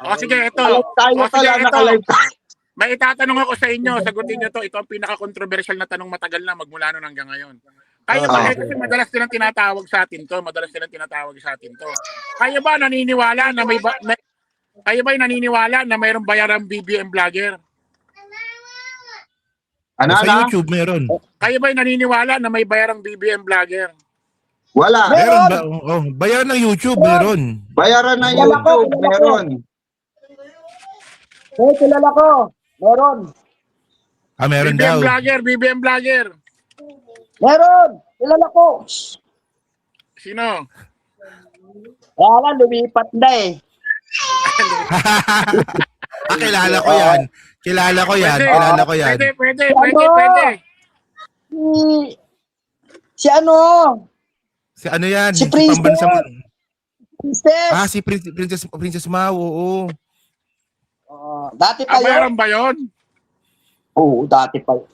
O sige, ito. Tayo O sige, pala, ito. naka-live tayo. May itatanong ako sa inyo. Sagutin nyo to. Ito ang pinaka-controversial na tanong matagal na magmula noon hanggang ngayon. Kaya ba, kasi madalas nilang tinatawag sa atin to. Kaya ba naniniwala na naniniwala na mayroong bayarang BBM vlogger? Sa YouTube meron. Kayo ba naniniwala na may bayarang BBM vlogger? Wala. Meron ba? Oh, bayaran ng YouTube, meron. Bayaran na YouTube, meron. Kilala ko. Meron. Meron daw. BBM vlogger. Meron. Kilala ko. Sino? Kaya lumipat na eh. Kilala ko yan. Kilala ko yan. Pwede. Si ano? Si ano yan? Si Princess. Si Princess Mau, oo. Dati pa yun. Bayarang ba yun? Oo, dati pa yun.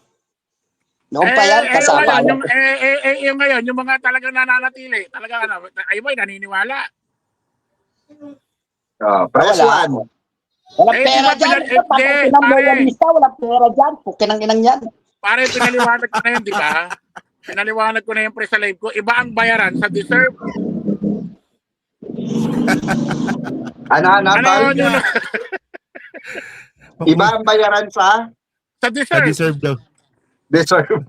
Noong pa yan, kasama yan. Yung ngayon, yung mga talagang nananatili, talaga ay ba, naniniwala? Press one. Walang pera dyan. Walang pera dyan. Pukinang inang yan. Pare, pinaliwanag ko na yun, di ba? Pinaliwanag ko na yung pre sa live ko. Iba ang bayaran sa deserve. Tol? Iba ang bayaran sa? Sa deserve. Deserve daw. Deserve.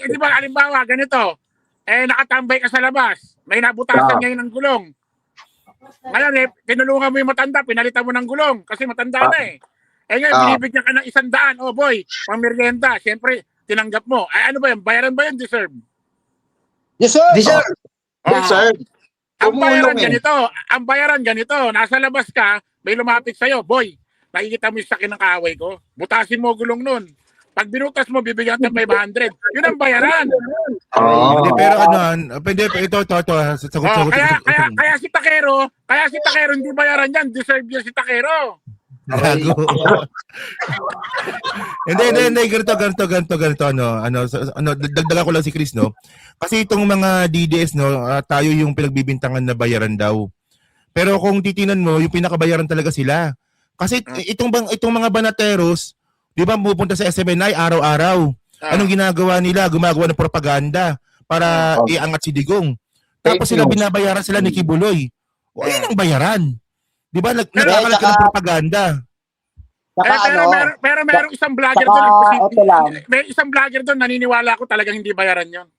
Di ba, halimbawa, ganito. Nakatambay ka sa labas. May nabutasan ngayon ng gulong. Ngayon, tinulungan mo yung matanda, pinalitan mo ng gulong kasi matanda na eh. Ngayon, binibigyan ka ng 100. Oh boy, pang merienda. Siyempre, tinanggap mo. Ano ba yan? Bayaran ba yan? Deserve. Deserve. Deserve. Ang bayaran ganito. Nasa labas ka, may lumapit sa'yo. Boy, nakikita mo yung sakin ng kaaway ko. Butasin mo gulong nun. Pag binutas mo, bibigyan ka ng 500. Yun ang bayaran. Hindi, pero ito. Sagot. Kaya si Takero, hindi bayaran yan. Deserve yan si Takero. Gago. Hindi, ganito, dagdagan ko lang si Chris, no? Kasi itong mga DDS, no, tayo yung pinagbibintangan na bayaran daw. Pero kung titinan mo, yung pinakabayaran talaga sila. Kasi itong mga banateros, di ba, pupunta sa SMNI araw-araw. Anong ginagawa nila? Gumagawa ng propaganda para iangat si Digong. Tapos sila binabayaran sila ni Kibuloy. O yan ang bayaran. Di ba? Nagkakalat ka ng propaganda. Pero merong isang vlogger doon. May isang vlogger doon, naniniwala ko talagang hindi bayaran yon.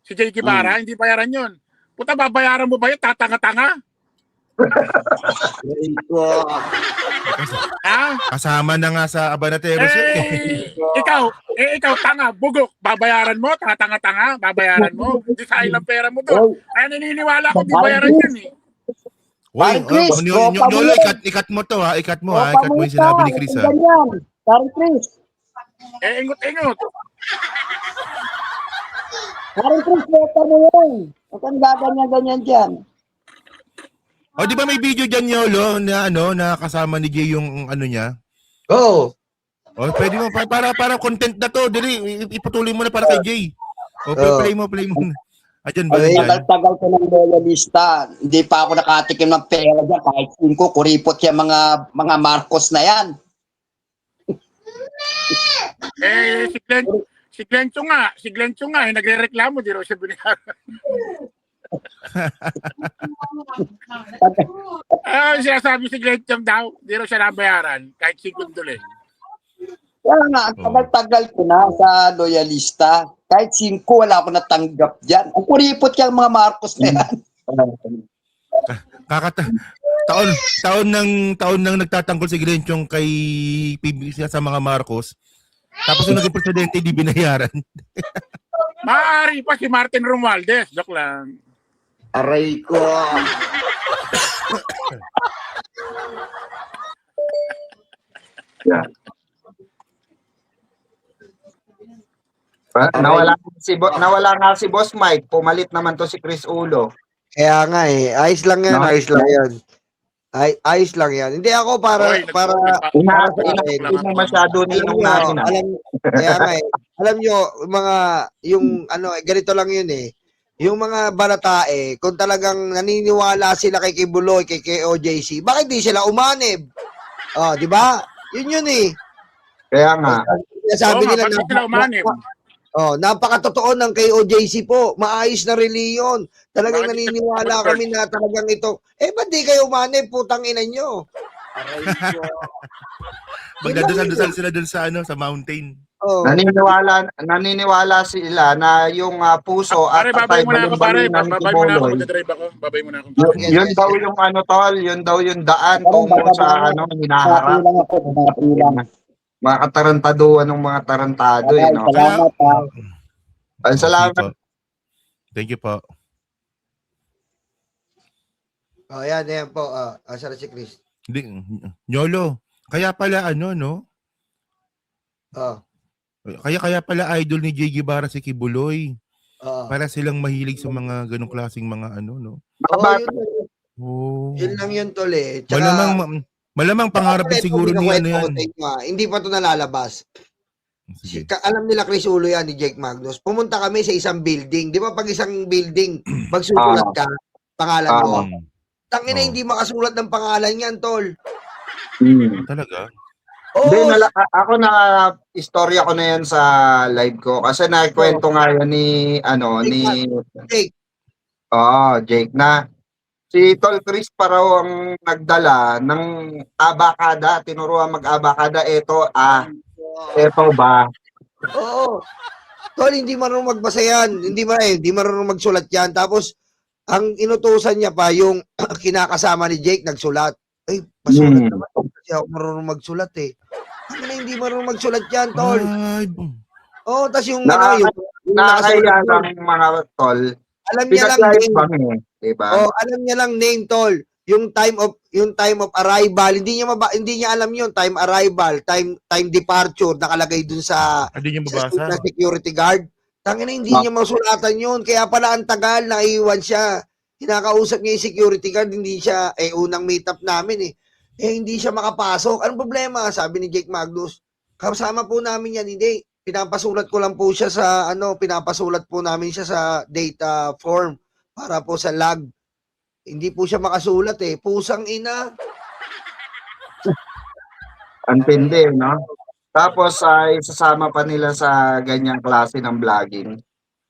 Si Jay Kibara, hindi bayaran yon. Puta, babayaran mo ba yun? Tatanga-tanga? Kasama na nga sa Abanateros yun. Ikaw, tanga, bugok. Babayaran mo? Tatanga-tanga? Babayaran mo? Hindi sa ilang pera mo doon. Kaya naniniwala ko, hindi bayaran yun eh. Ikat mo to ha. Ikat mo yung sinabi ni Chris ha. Parang Chris. Ingot. Parang Chris, letter mo yun. Huwag kang gaganyan-ganyan dyan. O di ba may video dyan, Yolo, na kasama ni Jay yung niya? Go. O pwede mo, para content na to. Dili, ipatuloy mo na para kay Jay. O play mo. Ayan ba? Tagal ko ng loyalista. Hindi pa ako nakatikim ng pera dyan. Kahit ko, kuripot yung mga Marcos na yan. Si Glencho nga, nagre-reklamo, di raw siya binayaran. Sinasabi si Glencho daw, di raw siya nabayaran, kahit segundo lang. Kaya nga, tagal-tagal ko na sa loyalista. Kahit 5, wala ako natanggap dyan. Ang kuripot yung mga Marcos na yan. Taon nang nagtatanggol si Glenchong kay PBB sa mga Marcos. Tapos yung naging presidente, di binayaran. Maaari pa si Martin Romualdez. Joke lang. Aray ko. Yeah. Nawala nga si Boss Mike. Pumalit naman to si Chris Ulo. Kaya nga eh. Ayos lang yan. Ayos lang yan. Hindi ako para Hindi mo masyado ninong namin. Kaya nga eh. Alam nyo, ganito lang yun eh. yung mga baratae, kung talagang naniniwala sila kay Kibuloy, kay OJC, bakit di sila umanib? Oh, di ba? Yun eh. Kaya nga. Sabi Oo nga, nila ba't di sila umanib? napakatotoo ng kay OJC po. Maayos na reliyon. Talagang Bakit di sila naniniwala mag-church? kami na talagang ito. Ba't di kayo umanib? Putang ina nyo. Aray ko. Magdadasal-dasal sila dun sa sa mountain. Oh. Naniniwala sila na yung puso at Pare, babay mo na ako, pare. balon-balon ng Babay mo na ako, Kibuloy, magdadrive ako. Babay mo na ako. yun daw yung tol, yun daw yung daan tungo sa hinaharap. Lang ako, lang. Mga katarantaduan ng mga tarantado eh, no? Salamat ha. Ay, salamat. Sige po. Thank you po. Yan po. Asa na si Chris? Hindi, Nyolo, kaya pala no? Oh. Kaya pala idol ni Jay Guevara si Kibuloy. Oo. Para silang mahilig sa mga ganong klaseng mga no? Yun lang yun, tol eh. Tsaka, Malamang pangarap din siguro ni yan. Hindi pa to nalalabas. Sige. Alam nila Chris Ulo yan ni Jake Magnus. Pumunta kami sa isang building. Di ba pag isang building, magsusulat ka, pangalan mo. Tangina, hindi makasulat ng pangalan yan, tol. Talaga? Hindi, ako na istorya ko na yan sa live ko kasi nakwento nga yan ni Jake. Jake na si Tol Chris pa raw ang nagdala ng abakada, tinuruan mag-abakada. Eto ba? Oo. Tol, hindi marunong magbasa yan. Hindi marunong magsulat yan. Tapos, ang inutusan niya pa, yung kinakasama ni Jake, nagsulat. Ay, pasulat naman. Kasi ako marunong magsulat eh. Hindi marunong magsulat yan, tol. Tas yung nakakaya ng mga tol. Alam niya lang name. Diba? Alam niya lang name, tol. Yung time of arrival, hindi niya alam yun, time arrival, time departure, nakalagay dun sa security guard. Tangina, hindi niya masulatan yun. Kaya pala ang tagal, naiiwan siya. Kinakausap niya yung security guard, hindi siya, unang meet up namin hindi siya makapasok. Anong problema? Sabi ni Jake Magnus. Kasama po namin yan, hindi. Pinapasulat ko lang po siya sa, pinapasulat po namin siya sa data form para po sa log. Hindi po siya makasulat Pusang ina. Antindi, no? Tapos ay sasama pa nila sa ganyang klase ng vlogging.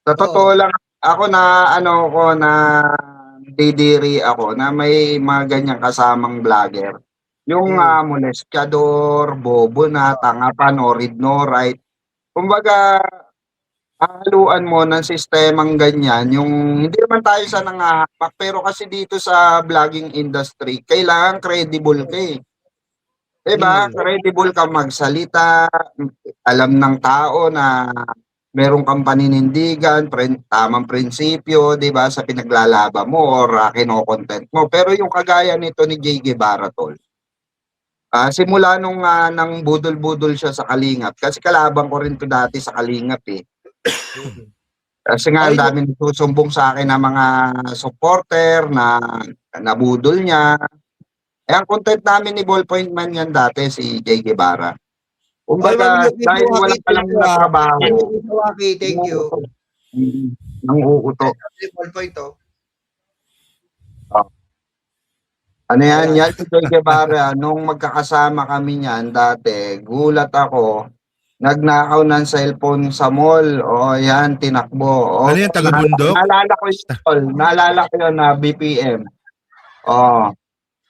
Sa totoo lang, ako na didiri ako na may mga ganyang kasamang vlogger. Yung molestador, bobo na, tanga pa, no read, no write. Kumbaga, haluan mo ng sistemang ganyan, yung hindi naman tayo sa nangahamak, pero kasi dito sa vlogging industry, kailangan credible ka Diba? Credible ka magsalita, alam ng tao na meron kang paninindigan, tamang prinsipyo, diba, sa pinaglalaban mo or kino-content mo. Pero yung kagaya nito ni Jay Guevara, tol, simula nung nang budol-budol siya sa Kalingap, kasi kalaban ko rin to dati sa Kalingap Kasi nga ang dami nagsusumbong sa akin ng mga supporter na nabudol niya. Ang content namin ni Ballpoint Man yan dati, si Jay Guevara. Kumbaga, dahil wala pa lang na trabaho. Thank you. Nang uuto. Ballpoint Ano yan si Jay Guevara, nung magkakasama kami niyan dati, gulat ako, nagnakaw ng cellphone sa mall. Yan, tinakbo. Ano yan, taga-bundok? Naalala ko yun na BPM.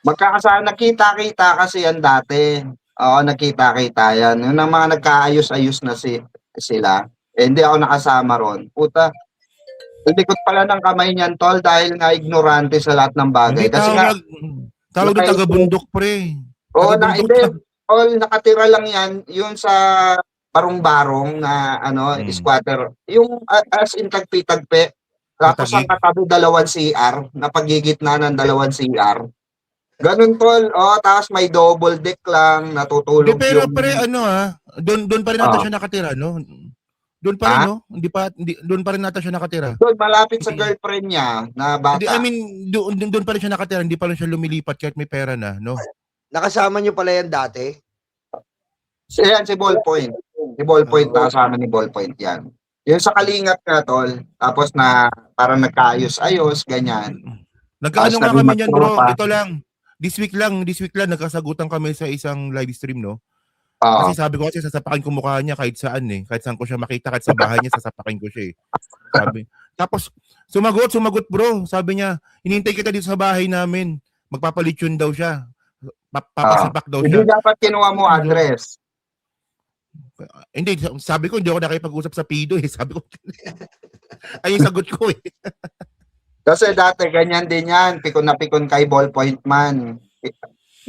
Nakita-kita kasi yan dati. Nakita-kita yan. Yung mga nagkaayos-ayos na sila. Hindi ako nakasama ron. Puta, likot pala ng kamay niyan, tol, dahil nga ignorante sa lahat ng bagay. Kasi tawag na taga-bundok, pre. Nakatira lang yan, yun sa barong-barong na squatter. Yung as in tagpi-tagpi. Tapos ang katabi 2 CR, na pagigitna ng 2 CR. Ganun, tol. Tapos may double deck lang, natutulog pero pre, doon pa rin nata siya nakatira, no? Doon pa rin, no? Doon pa rin nata siya nakatira. Doon, malapit sa girlfriend niya na bata. Doon pa rin siya nakatira, hindi pa rin siya lumilipat kahit may pera na, no? Nakasama niyo pala yan dati? Si Ballpoint. Si Ballpoint, nakasama ni Ballpoint yan. Yung sa Kalingap nga, tol. Tapos na parang nagkaayos-ayos, ganyan. Nagkaano Tapos nga naging kami niyan, bro. magtropa. Ito lang. This week lang nagkasagutan kami sa isang live stream, no? Oo. Kasi sabi ko kasi sasapakin ko mukha niya kahit saan eh. Kahit saan ko siya makita, kahit sa bahay niya, sasapakin ko siya eh. Sabi. Tapos, sumagot bro. Sabi niya, hinintay kita dito sa bahay namin. Magpapalitsyon daw siya. Papasapak daw Hindi siya. dapat kinuha mo address. Hindi, sabi ko, hindi ako nakipag-usap sa Pido eh. Sabi ko, ay yung sagot ko eh. Kasi dati, ganyan din yan. Pikon na pikon kay Ballpoint Man.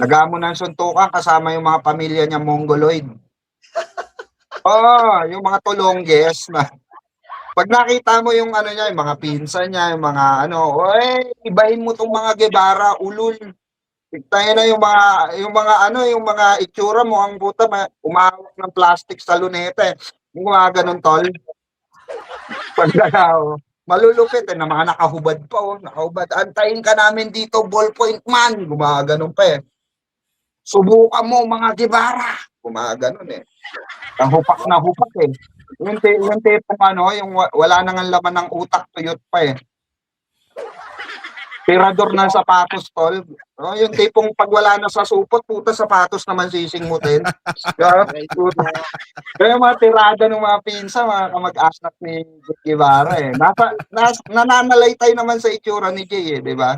Nagamo ng suntukan kasama yung mga pamilya niya Mongoloid. Oo, yung mga tulongges na. Pag nakita mo yung ano niya, yung mga pinsan niya, yung mga ano, oy, ibahin mo tong mga Guevara, ulul. Tayo na yung mga ano, yung mga itsura mo ang puta, umahawak ng plastic sa luneta. Yung mga ganun, tol. Pagdalaw. Malulupit eh, na mga nakahubad pa, oh, nakahubad. Antayin ka namin dito, Ballpoint Man. Gumaganon pa eh. Subukan mo, mga Guevara. Gumaganon eh. Ang hupak na hupak eh. Yung tipong ano, yung wala nang laman ng utak, tuyot pa eh. Tirador ng sapatos, tol. Oh, yung tipong pag wala na sa supot, puta sapatos naman sisingmutin. Kaya mga tirada ng mga pinsa, mga kamag-anak ni Guevara eh. Nananalaytay naman sa itsura ni Jay eh, di ba?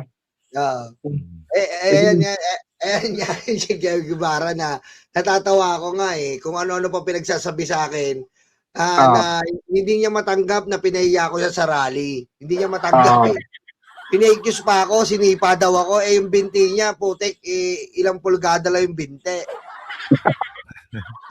Ayan nga si Guevara na natatawa ako nga eh. Kung ano-ano pa pinagsasabi sa akin. Na hindi niya matanggap na pinahiya ko siya sa rally. Hindi niya matanggap eh. Pinaikis pa ako, sinipa daw ako, yung binti niya, putik, ilang pulgada lang yung binti.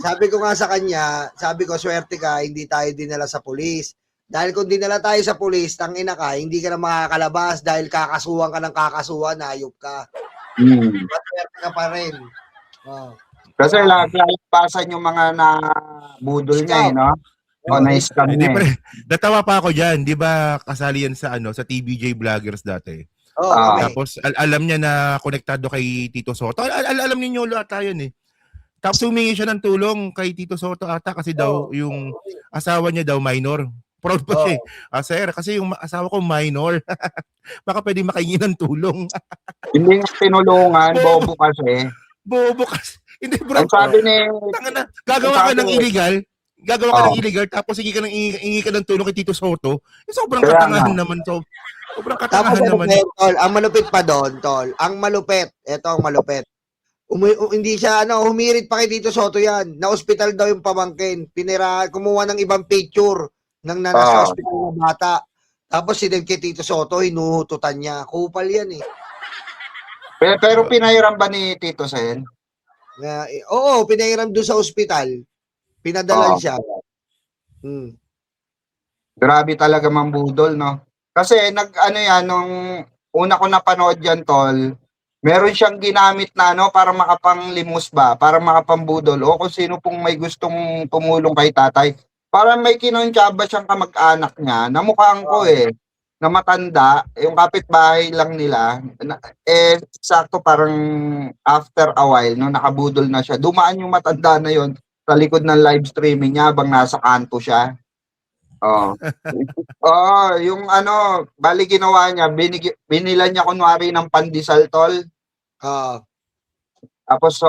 Sabi ko nga sa kanya, sabi ko, swerte ka, hindi tayo dinala sa pulis. Dahil kung dinala tayo sa pulis, tangina ka, hindi ka na makakalabas dahil kakasuhan ka ng kakasuhan, hayop ka. Swerte ka pa rin. Oh. Kasi lagpasan yung mga nabudol niya eh, no? O na-scam niya eh. Natawa pa ako dyan, di ba kasali yan sa sa TBJ Vloggers dati. Okay. Tapos alam niya na konektado kay Tito Soto. Alam niyo ata yun eh. Tapos humingi siya ng tulong kay Tito Soto ata kasi daw yung asawa niya daw minor. Proud pa siya. Sir, kasi yung asawa ko minor. Baka pwede makahingi ng tulong. Hindi nga tinulungan, bobo kasi. Bobo kasi. Hindi bro. Ang sabi ni... Gagawa ka ng illegal. Gagawa ka ng illegal tapos hingi ka ng tulong kay Tito Soto. Sobrang katangahan naman to. Sobrang katangahan naman. Tol, ang malupit pa doon, tol. Ang malupit, eto ang malupit. Hindi siya humirit pa kay Tito Soto yan. Na-hospital daw yung pamangkin. Kumuha ng ibang picture ng nasa hospital na bata. Tapos sinend kay Tito Soto, hinuhututan niya. Kupal yan eh. Pero pinahiram ba ni Tito Sen? Oo, pinahiram doon sa ospital. Pinadalan siya. Grabe talaga mambudol, no? Kasi nung una ko napanood yan, tol, meron siyang ginamit na para makapanglimos ba, para makapambudol, o kung sino pong may gustong tumulong kay tatay. Para may kinontsaba siyang kamag-anak niya, namukhaan ko na matanda, yung kapitbahay lang nila, sakto parang after a while, no, nakabudol na siya, dumaan yung matanda na yon sa likod ng live streaming niya habang nasa kanto siya. Yung bali ginawa niya, binila niya kunwari ng pandesal, tol. Tapos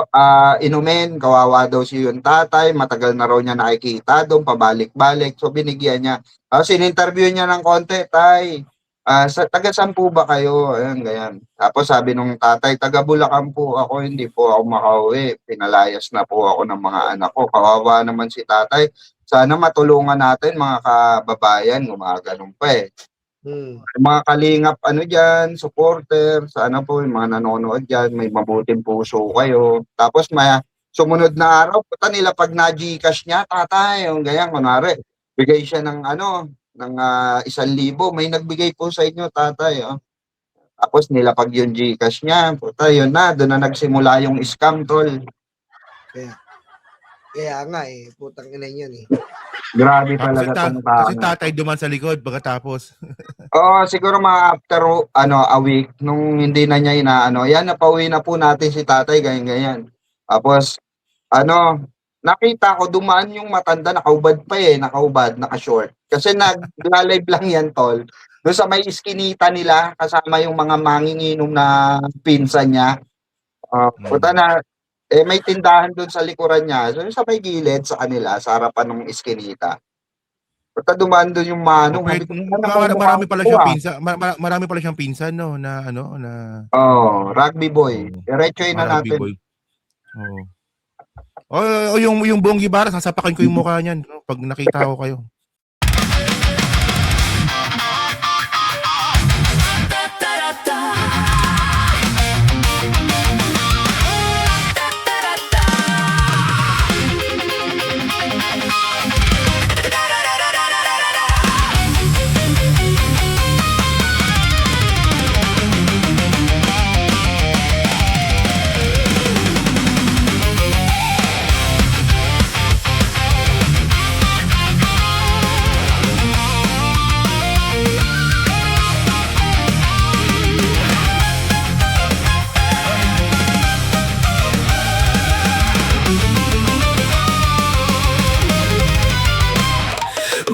inumin, kawawa daw si yung tatay, matagal na raw niya nakikita doon, pabalik-balik. So binigyan niya. Sininterview niya ng konti, tay. Taga-saan po ba kayo? Ayan, ganyan. Tapos sabi nung tatay, taga Bulacan po ako, hindi po ako makauwi. Pinalayas na po ako ng mga anak ko. Kawawa naman si tatay. Sana matulungan natin mga kababayan, gumaganon pa eh. Mga kalingap dyan, supporter, sana po yung mga nanonood dyan, may mabuting puso kayo. Tapos may sumunod na araw, puta nila pag na-Gcash niya, tatay, yung ganyan, kunwari, bigay siya ng ng 1,000, may nagbigay po sa inyo, tatay. Tapos nilapag yung Gcash niya, puta, yun na, doon na nagsimula yung scam, tol. Kaya nga putang ina yun eh. Grabe talaga tong tao. Kasi tatay duman sa likod pagkatapos. Siguro mga after a week nung hindi na niya yan napauwi na po natin si tatay ganyan. Tapos nakita ko dumaan yung matanda, nakaubad pa naka-short. Kasi nagla-live lang yan, tol. Doon sa may iskinita nila, kasama yung mga manginginom na pinsan niya. Puta na, may tindahan doon sa likuran niya. So, sa may gilid sa kanila, sa harapan ng iskinita. Puta dumaan doon yung manong. Okay, marami pala siyang pinsan, marami pala siyang pinsan no na Rugby boy. Diretsoy na rugby natin. boy. Yung Buong Gibara, sasapakin ko yung mukha niyan pag nakita ko kayo.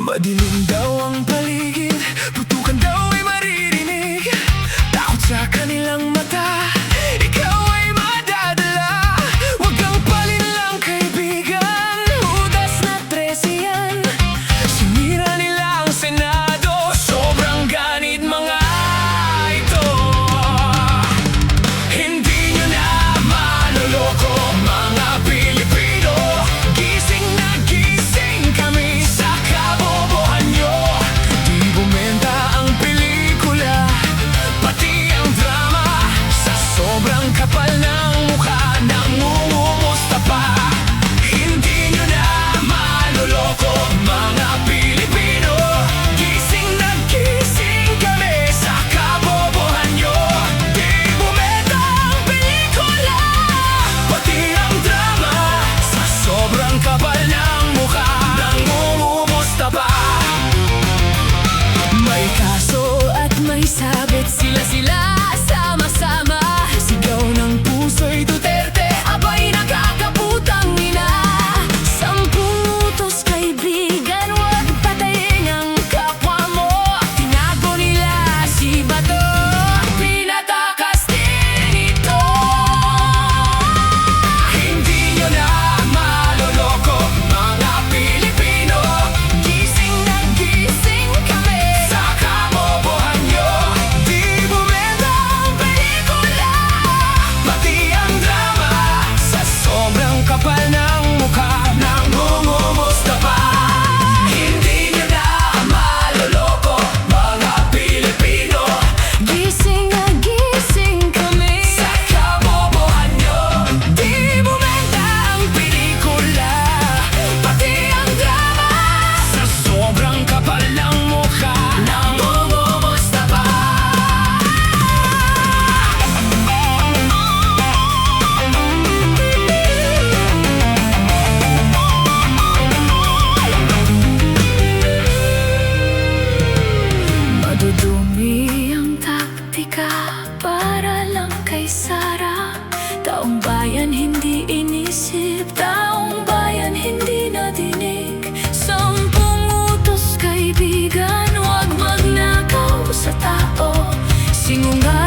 Madilim daw ang paligid, putukan daw ay maririnig. Takot sa kanilang mata, ikaw ay madadala. Huwag kang palinlang kaibigan, udas na 13 yan. Sinira nila ang Senado, sobrang ganit mga ito. Hindi nyo na maloloko mga Pilipino. Gising na gising kami sa kabobohan nyo. Di bumenta ang pelikula, pati ang drama. Sa sobrang kapal ng mukha, nangungumusta pa. Hindi nyo na maloloko mga Pilipino. Gising na gising kami sa kabobohan nyo. Di bumenta ang pelikula, pati ang drama. Sa sobrang kapal ng mukha, nangungumusta pa. May kaso at may sabit, sila sama-sama. Sigaw ng puso'y Duterte, abay nakakaputang ina. 10 utos kaibigan, huwag patayin ang kapwa mo. Tinago nila si Bato, pinatakas din ito. Hindi nyo na maloloko mga Pilipino. Gising na gising kami sa kabobohan nyo. Di bumenta ang pelikula, pati ang drama. Sa sobrang kapal ng mukha, nangungumusta pa. Hindi nyo na maloloko mga Pilipino. Gising na gising kami sa kabobohan nyo. Di bumenta ang pelikula, pati ang drama. Sa sobrang kapal ng mukha, nangungumusta pa. Madudumi ang taktika para lang kay Sara. Taong bayan hindi inisip, taong bayan hindi nadinig. 10 utos kaibigan, huwag magnakaw sa tao. Singungaling